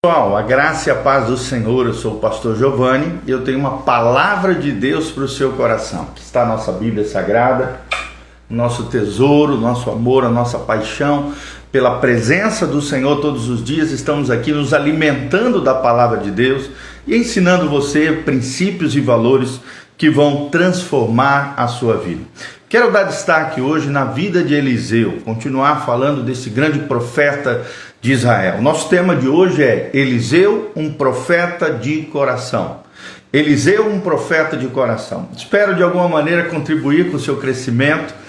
Pessoal, a graça e a paz do Senhor. Eu sou o pastor Giovanni e eu tenho uma palavra de Deus para o seu coração. Aqui está a nossa Bíblia Sagrada, nosso tesouro, nosso amor, a nossa paixão pela presença do Senhor. Todos os dias estamos aqui nos alimentando da palavra de Deus e ensinando você princípios e valores que vão transformar a sua vida. Quero dar destaque hoje na vida de Eliseu, continuar falando desse grande profeta de Israel. Nosso tema de hoje é Eliseu, um profeta de coração. Eliseu, um profeta de coração. Espero de alguma maneira contribuir com o seu crescimento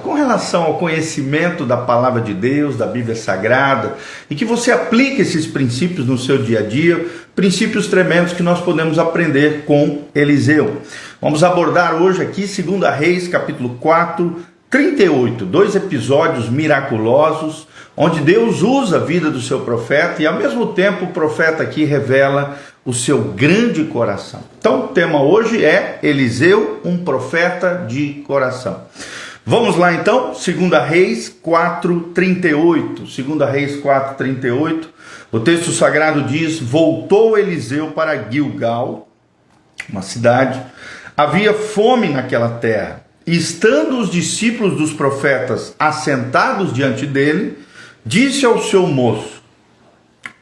com relação ao conhecimento da palavra de Deus, da Bíblia Sagrada, e que você aplique esses princípios no seu dia a dia, princípios tremendos que nós podemos aprender com Eliseu. Vamos abordar hoje aqui 2 Reis, capítulo 4, 38, dois episódios miraculosos, onde Deus usa a vida do seu profeta e ao mesmo tempo o profeta aqui revela o seu grande coração. Então o tema hoje é Eliseu, um profeta de coração. Vamos lá então, 2 Reis 4:38. 2 Reis 4:38. O texto sagrado diz: voltou Eliseu para Gilgal, uma cidade. Havia fome naquela terra. E estando os discípulos dos profetas assentados diante dele, disse ao seu moço: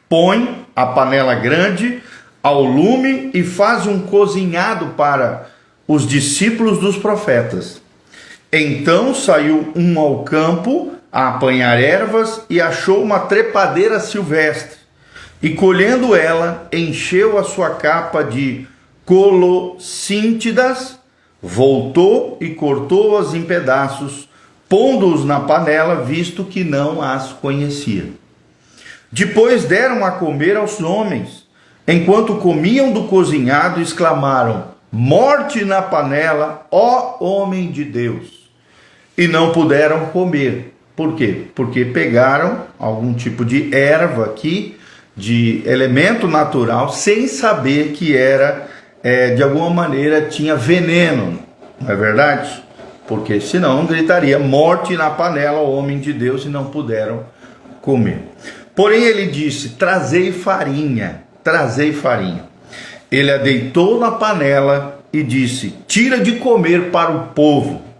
põe a panela grande ao lume e faz um cozinhado para os discípulos dos profetas. Então saiu um ao campo a apanhar ervas e achou uma trepadeira silvestre. E colhendo ela, encheu a sua capa de colossíntidas, voltou e cortou-as em pedaços, pondo-os na panela, visto que não as conhecia. Depois deram a comer aos homens. Enquanto comiam do cozinhado, exclamaram: morte na panela, ó homem de Deus! E não puderam comer. Por quê? Porque pegaram algum tipo de erva aqui, de elemento natural, sem saber que era, de alguma maneira, tinha veneno. Não é verdade? Porque senão gritaria morte na panela, ó homem de Deus, e não puderam comer. Porém ele disse: trazei farinha. Trazei farinha. Ele a deitou na panela e disse: tira de comer para o povo.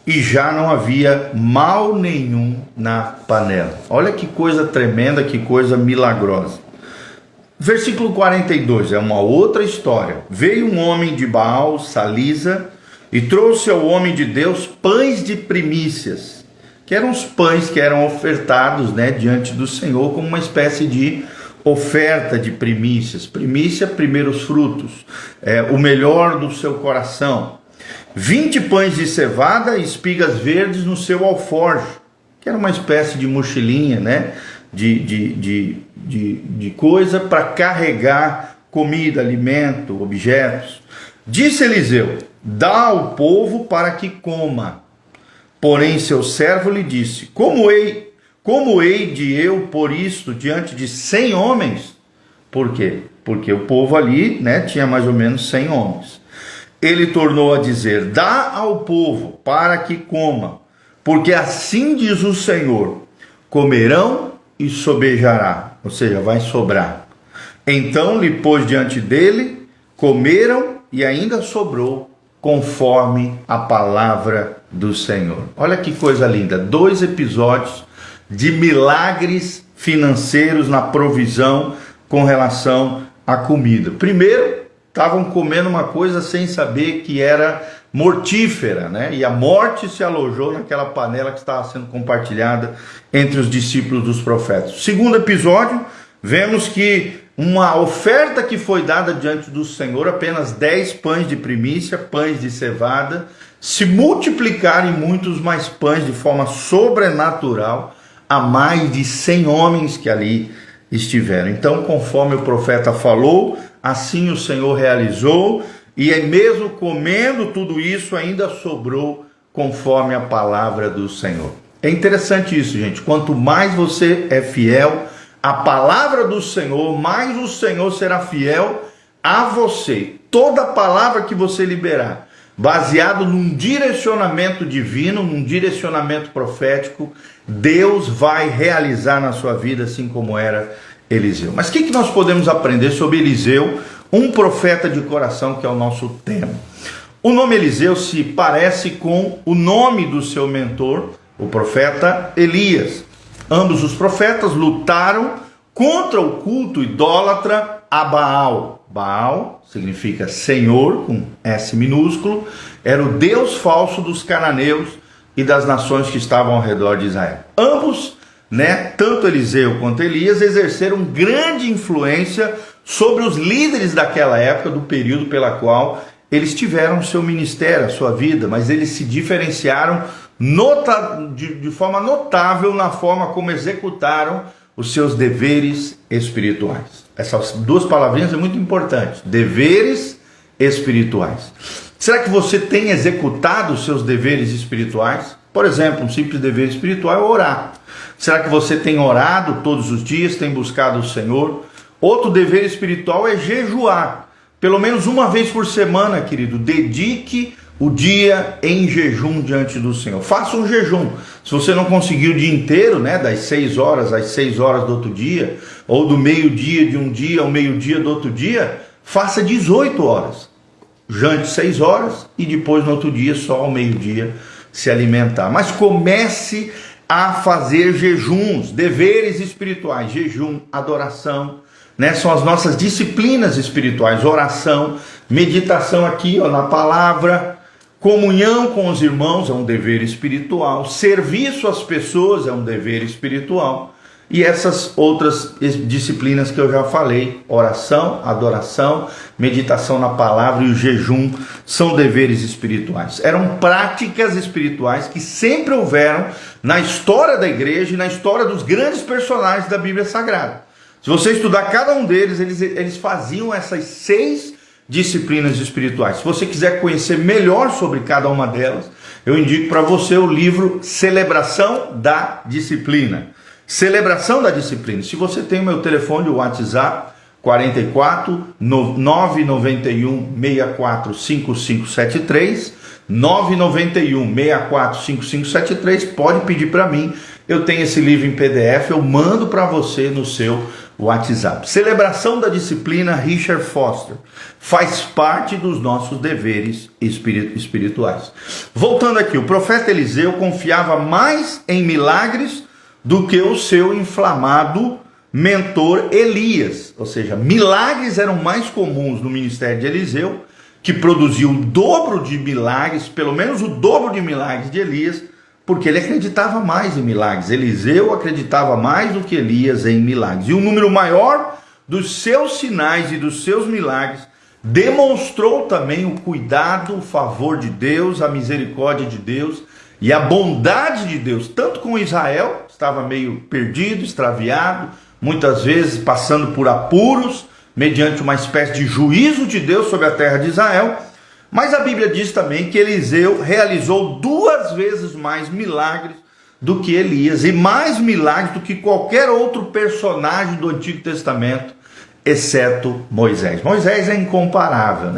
E já não havia mal nenhum na panela. Olha que coisa tremenda, que coisa milagrosa. Versículo 42, é uma outra história. Veio um homem de Baal, Salisa, e trouxe ao homem de Deus pães de primícias, que eram os pães que eram ofertados, diante do Senhor, como uma espécie de oferta de primícias. Primícia, primeiros frutos, o melhor do seu coração. 20 pães de cevada e espigas verdes no seu alforje, que era uma espécie de mochilinha, de coisa para carregar comida, alimento, objetos. Disse Eliseu: dá ao povo para que coma. Porém seu servo lhe disse: como hei de eu pôr isto diante de 100 homens? Por quê? Porque o povo ali, tinha mais ou menos 100 homens. Ele tornou a dizer: dá ao povo para que coma, porque assim diz o Senhor: comerão e sobejará, ou seja, vai sobrar. Então lhe pôs diante dele, comeram e ainda sobrou, conforme a palavra do Senhor. Olha que coisa linda, 2 episódios de milagres financeiros na provisão com relação à comida. Primeiro, estavam comendo uma coisa sem saber que era mortífera, e a morte se alojou naquela panela que estava sendo compartilhada entre os discípulos dos profetas. Segundo episódio, vemos que uma oferta que foi dada diante do Senhor, apenas 10 pães de primícia, pães de cevada, se multiplicaram em muitos mais pães de forma sobrenatural a mais de 100 homens que ali estiveram. Então, conforme o profeta falou, assim o Senhor realizou, e mesmo comendo tudo isso, ainda sobrou conforme a palavra do Senhor. É interessante isso, gente. Quanto mais você é fiel à palavra do Senhor, mais o Senhor será fiel a você. Toda palavra que você liberar, baseado num direcionamento divino, num direcionamento profético, Deus vai realizar na sua vida, assim como era Eliseu. Mas o que nós podemos aprender sobre Eliseu, um profeta de coração, que é o nosso tema? O nome Eliseu se parece com o nome do seu mentor, o profeta Elias. Ambos os profetas lutaram contra o culto idólatra a Baal. Baal significa Senhor, com S minúsculo, era o Deus falso dos cananeus e das nações que estavam ao redor de Israel. Ambos, tanto Eliseu quanto Elias, exerceram grande influência sobre os líderes daquela época, do período pela qual eles tiveram seu ministério, a sua vida, mas eles se diferenciaram de forma notável na forma como executaram os seus deveres espirituais. Essas duas palavrinhas é muito importante, deveres espirituais. Será que você tem executado os seus deveres espirituais? Por exemplo, um simples dever espiritual é orar. Será que você tem orado todos os dias, tem buscado o Senhor? Outro dever espiritual é jejuar. Pelo menos uma vez por semana, querido, dedique o dia em jejum diante do Senhor. Faça um jejum. Se você não conseguir o dia inteiro, das 6 horas às 6 horas do outro dia, ou do meio-dia de um dia ao meio-dia do outro dia, faça 18 horas. Jante 6 horas e depois no outro dia, só ao meio-dia, se alimentar. Mas comece a fazer jejuns, deveres espirituais, jejum, adoração, são as nossas disciplinas espirituais, oração, meditação aqui na palavra, comunhão com os irmãos é um dever espiritual, serviço às pessoas é um dever espiritual, e essas outras disciplinas que eu já falei, oração, adoração, meditação na palavra e o jejum, são deveres espirituais. Eram práticas espirituais que sempre houveram na história da igreja e na história dos grandes personagens da Bíblia Sagrada. Se você estudar cada um deles, eles faziam essas 6 disciplinas espirituais. Se você quiser conhecer melhor sobre cada uma delas, eu indico para você o livro Celebração da Disciplina. Celebração da Disciplina. Se você tem o meu telefone, o WhatsApp, 44 991 64 5573, 991 64 5573, pode pedir para mim. Eu tenho esse livro em PDF, eu mando para você no seu WhatsApp. Celebração da Disciplina, Richard Foster. Faz parte dos nossos deveres espirituais. Voltando aqui, o profeta Eliseu confiava mais em milagres do que o seu inflamado mentor Elias. Ou seja, milagres eram mais comuns no ministério de Eliseu, que produziu o dobro de milagres, pelo menos o dobro de milagres de Elias, porque ele acreditava mais em milagres. Eliseu acreditava mais do que Elias em milagres. E um número maior dos seus sinais e dos seus milagres demonstrou também o cuidado, o favor de Deus, a misericórdia de Deus e a bondade de Deus, tanto com Israel, que estava meio perdido, extraviado, muitas vezes passando por apuros, mediante uma espécie de juízo de Deus sobre a terra de Israel. Mas a Bíblia diz também que Eliseu realizou 2 vezes mais milagres do que Elias, e mais milagres do que qualquer outro personagem do Antigo Testamento, exceto Moisés. Moisés é incomparável,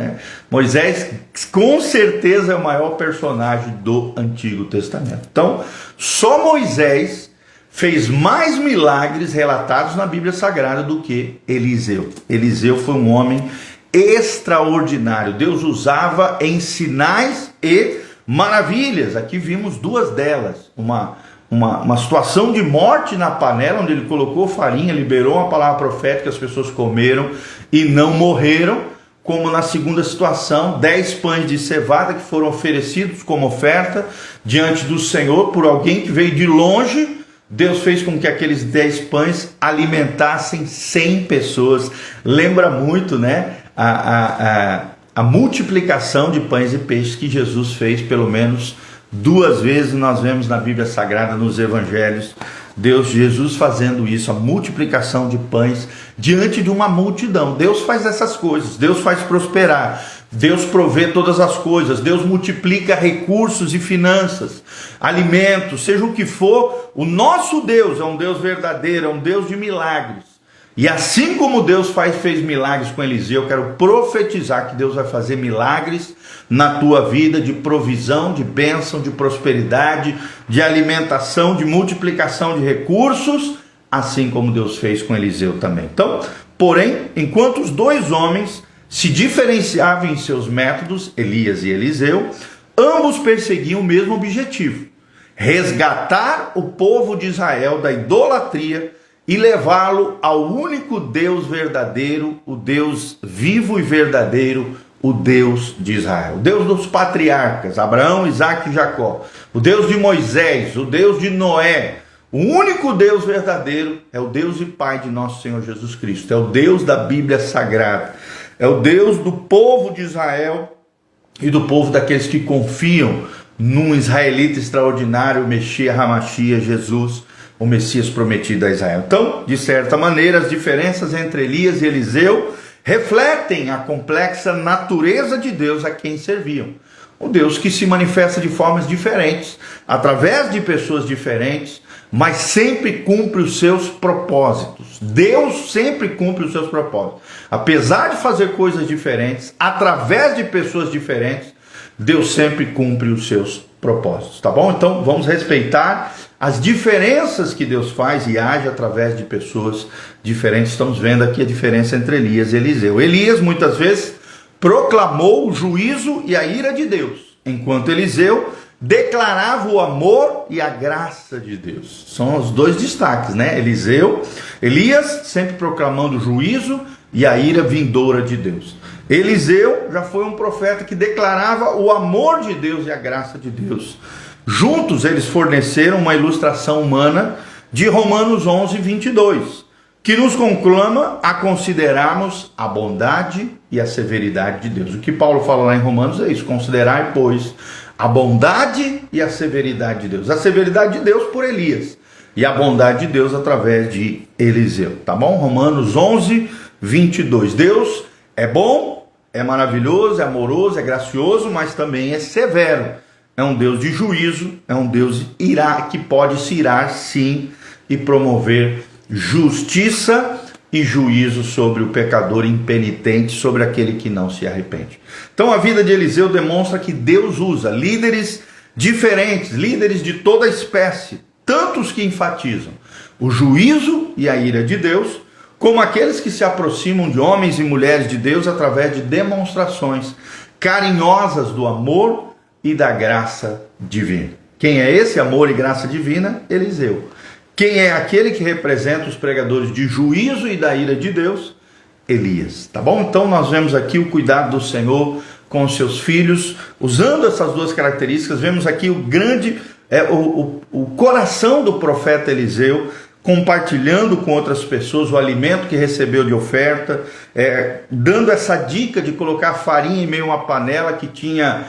Moisés com certeza é o maior personagem do Antigo Testamento. Então, só Moisés fez mais milagres relatados na Bíblia Sagrada do que Eliseu. Eliseu foi um homem extraordinário. Deus usava em sinais e maravilhas. Aqui vimos 2 delas. Uma situação de morte na panela, onde ele colocou farinha, liberou uma palavra profética, as pessoas comeram e não morreram. Como na segunda situação, 10 pães de cevada que foram oferecidos como oferta diante do Senhor por alguém que veio de longe. Deus fez com que aqueles 10 pães alimentassem 100 pessoas. Lembra muito, a multiplicação de pães e peixes que Jesus fez pelo menos 2 vezes. Nós vemos na Bíblia Sagrada, nos Evangelhos, Jesus fazendo isso, a multiplicação de pães diante de uma multidão. Deus faz essas coisas, Deus faz prosperar, Deus provê todas as coisas, Deus multiplica recursos e finanças, alimentos, seja o que for. O nosso Deus é um Deus verdadeiro, é um Deus de milagres. E assim como Deus fez milagres com Eliseu, eu quero profetizar que Deus vai fazer milagres na tua vida, de provisão, de bênção, de prosperidade, de alimentação, de multiplicação de recursos, assim como Deus fez com Eliseu também. Então, porém, enquanto os dois homens se diferenciavam em seus métodos, Elias e Eliseu, ambos perseguiam o mesmo objetivo: resgatar o povo de Israel da idolatria e levá-lo ao único Deus verdadeiro, o Deus vivo e verdadeiro, o Deus de Israel, o Deus dos patriarcas, Abraão, Isaque e Jacó, o Deus de Moisés, o Deus de Noé. O único Deus verdadeiro é o Deus e Pai de nosso Senhor Jesus Cristo, é o Deus da Bíblia Sagrada, é o Deus do povo de Israel e do povo daqueles que confiam num israelita extraordinário, o Messias HaMashiach, Jesus, o Messias prometido a Israel. Então, de certa maneira, as diferenças entre Elias e Eliseu refletem a complexa natureza de Deus a quem serviam. Um Deus que se manifesta de formas diferentes, através de pessoas diferentes, mas sempre cumpre os seus propósitos. Deus sempre cumpre os seus propósitos. Apesar de fazer coisas diferentes, através de pessoas diferentes, Deus sempre cumpre os seus propósitos, tá bom? Então vamos respeitar as diferenças que Deus faz e age através de pessoas diferentes. Estamos vendo aqui a diferença entre Elias e Eliseu. Elias muitas vezes proclamou o juízo e a ira de Deus, enquanto Eliseu declarava o amor e a graça de Deus. São os dois destaques, né? Elias sempre proclamando o juízo e a ira vindoura de Deus. Eliseu já foi um profeta que declarava o amor de Deus e a graça de Deus. Juntos eles forneceram uma ilustração humana de Romanos 11, 22, que nos conclama a considerarmos a bondade e a severidade de Deus. O que Paulo fala lá em Romanos é isso: considerai, pois, a bondade e a severidade de Deus. A severidade de Deus por Elias e a bondade de Deus através de Eliseu, tá bom? Romanos 11, 22. Deus é bom, é maravilhoso, é amoroso, é gracioso, mas também é severo. É um Deus de juízo, é um Deus que pode se irar sim e promover justiça e juízo sobre o pecador impenitente, sobre aquele que não se arrepende. Então a vida de Eliseu demonstra que Deus usa líderes diferentes, líderes de toda espécie, tantos que enfatizam o juízo e a ira de Deus, como aqueles que se aproximam de homens e mulheres de Deus através de demonstrações carinhosas do amor e da graça divina. Quem é esse amor e graça divina? Eliseu. Quem é aquele que representa os pregadores de juízo e da ira de Deus? Elias, tá bom? Então nós vemos aqui o cuidado do Senhor com os seus filhos, usando essas duas características. Vemos aqui o coração do profeta Eliseu, compartilhando com outras pessoas o alimento que recebeu de oferta, dando essa dica de colocar farinha em meio a uma panela que tinha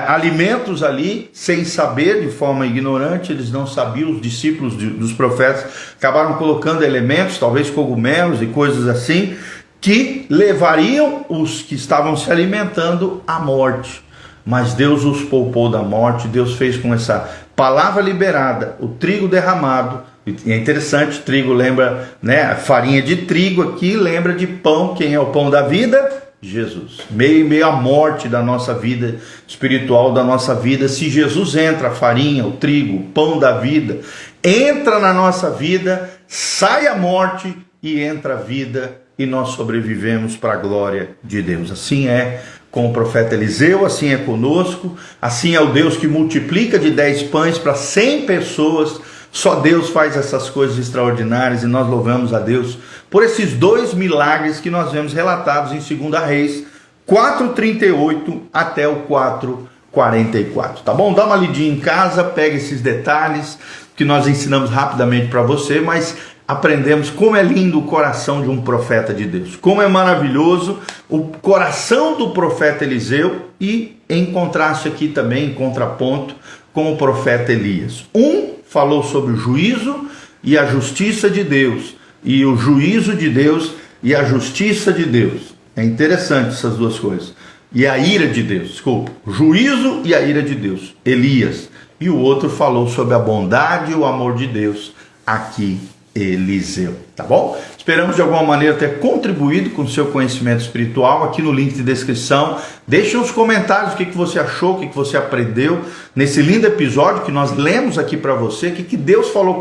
alimentos ali, sem saber, de forma ignorante. Eles não sabiam, os discípulos dos profetas acabaram colocando elementos, talvez cogumelos e coisas assim, que levariam os que estavam se alimentando à morte. Mas Deus os poupou da morte. Deus fez com essa palavra liberada, o trigo derramado. E é interessante, trigo lembra, né, farinha de trigo aqui lembra de pão. Quem é o pão da vida? Jesus. Meio a morte da nossa vida espiritual, da nossa vida. Se Jesus entra, a farinha, o trigo, o pão da vida, entra na nossa vida, sai a morte e entra a vida, e nós sobrevivemos para a glória de Deus. Assim é com o profeta Eliseu, assim é conosco, assim é o Deus que multiplica de 10 pães para 100 pessoas. Só Deus faz essas coisas extraordinárias, e nós louvamos a Deus por esses dois milagres que nós vemos relatados em 2 Reis 4:38 até o 4:44. Tá bom? Dá uma lidinha em casa, pega esses detalhes que nós ensinamos rapidamente para você, mas aprendemos como é lindo o coração de um profeta de Deus, como é maravilhoso o coração do profeta Eliseu, e em contraste aqui também, em contraponto, com o profeta Elias. Falou sobre o juízo e a justiça de Deus, e o juízo de Deus e a justiça de Deus. É interessante essas duas coisas. E a ira de Deus, desculpa, o juízo e a ira de Deus, Elias. E o outro falou sobre a bondade e o amor de Deus, aqui Eliseu, tá bom? Esperamos de alguma maneira ter contribuído com o seu conhecimento espiritual. Aqui no link de descrição, deixe nos comentários o que você achou, o que você aprendeu nesse lindo episódio que nós lemos aqui para você, o que Deus falou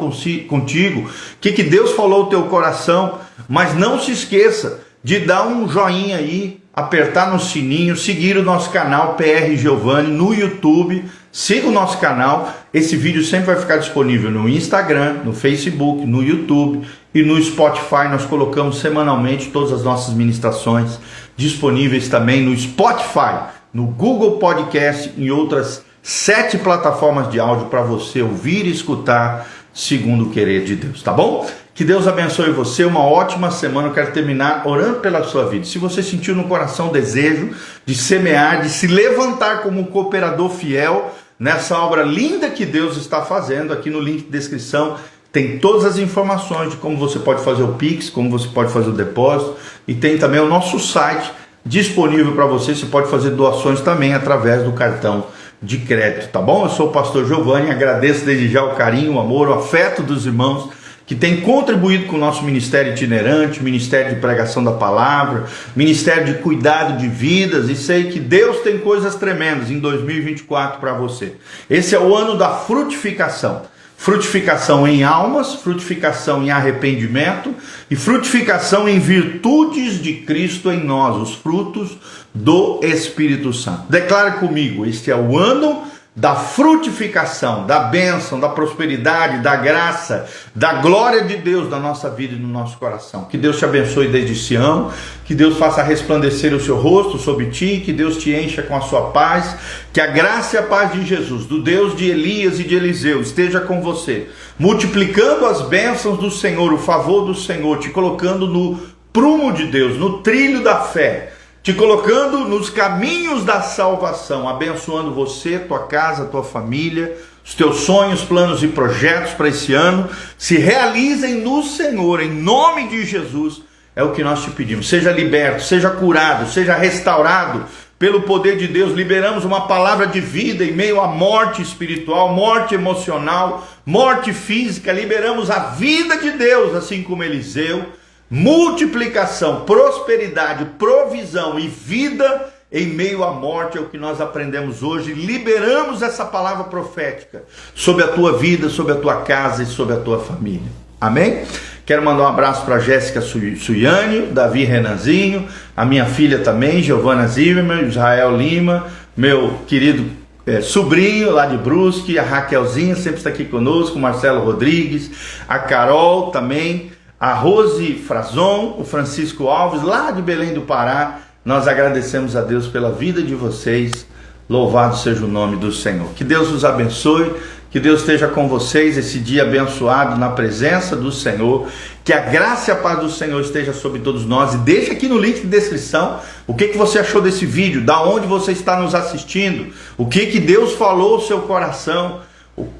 contigo, o que Deus falou ao teu coração. Mas não se esqueça de dar um joinha aí, apertar no sininho, seguir o nosso canal PR Giovanni no YouTube. Siga o nosso canal. Esse vídeo sempre vai ficar disponível no Instagram, no Facebook, no YouTube e no Spotify. Nós colocamos semanalmente todas as nossas ministrações disponíveis também no Spotify, no Google Podcast e outras 7 plataformas de áudio para você ouvir e escutar segundo o querer de Deus, tá bom? Que Deus abençoe você, uma ótima semana. Eu quero terminar orando pela sua vida. Se você sentiu no coração o desejo de semear, de se levantar como um cooperador fiel nessa obra linda que Deus está fazendo, aqui no link de descrição tem todas as informações de como você pode fazer o Pix, como você pode fazer o depósito, e tem também o nosso site disponível para você. Você pode fazer doações também através do cartão de crédito, tá bom? Eu sou o pastor Giovanni, agradeço desde já o carinho, o amor, o afeto dos irmãos que tem contribuído com o nosso ministério itinerante, ministério de pregação da palavra, ministério de cuidado de vidas, e sei que Deus tem coisas tremendas em 2024 para você. Esse é o ano da frutificação. Frutificação em almas, frutificação em arrependimento e frutificação em virtudes de Cristo em nós, os frutos do Espírito Santo. Declare comigo, este é o ano da frutificação, da bênção, da prosperidade, da graça, da glória de Deus na nossa vida e no nosso coração. Que Deus te abençoe desde Sião, que Deus faça resplandecer o seu rosto sobre ti, que Deus te encha com a sua paz, que a graça e a paz de Jesus, do Deus de Elias e de Eliseu, esteja com você, multiplicando as bênçãos do Senhor, o favor do Senhor, te colocando no prumo de Deus, no trilho da fé, te colocando nos caminhos da salvação, abençoando você, tua casa, tua família, os teus sonhos, planos e projetos para esse ano se realizem no Senhor, em nome de Jesus, é o que nós te pedimos. Seja liberto, seja curado, seja restaurado pelo poder de Deus. Liberamos uma palavra de vida em meio à morte espiritual, morte emocional, morte física. Liberamos a vida de Deus, assim como Eliseu. Multiplicação, prosperidade, provisão e vida em meio à morte é o que nós aprendemos hoje. Liberamos essa palavra profética sobre a tua vida, sobre a tua casa e sobre a tua família. Amém? Quero mandar um abraço para Jéssica Suiane, Davi Renanzinho, a minha filha também, Giovana Zimmermann, Israel Lima, meu querido sobrinho lá de Brusque, a Raquelzinha sempre está aqui conosco, o Marcelo Rodrigues, a Carol também, a Rose Frazon, o Francisco Alves, lá de Belém do Pará. Nós agradecemos a Deus pela vida de vocês. Louvado seja o nome do Senhor. Que Deus os abençoe, que Deus esteja com vocês esse dia abençoado na presença do Senhor. Que a graça e a paz do Senhor esteja sobre todos nós. E deixa aqui no link de descrição o que você achou desse vídeo, da onde você está nos assistindo, o que Deus falou ao seu coração,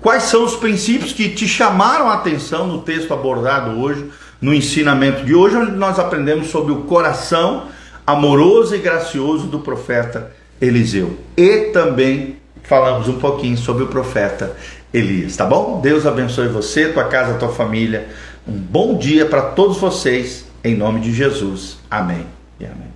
quais são os princípios que te chamaram a atenção no texto abordado hoje, no ensinamento de hoje, onde nós aprendemos sobre o coração amoroso e gracioso do profeta Eliseu. E também falamos um pouquinho sobre o profeta Elias, tá bom? Deus abençoe você, tua casa, tua família. Um bom dia para todos vocês, em nome de Jesus. Amém e amém.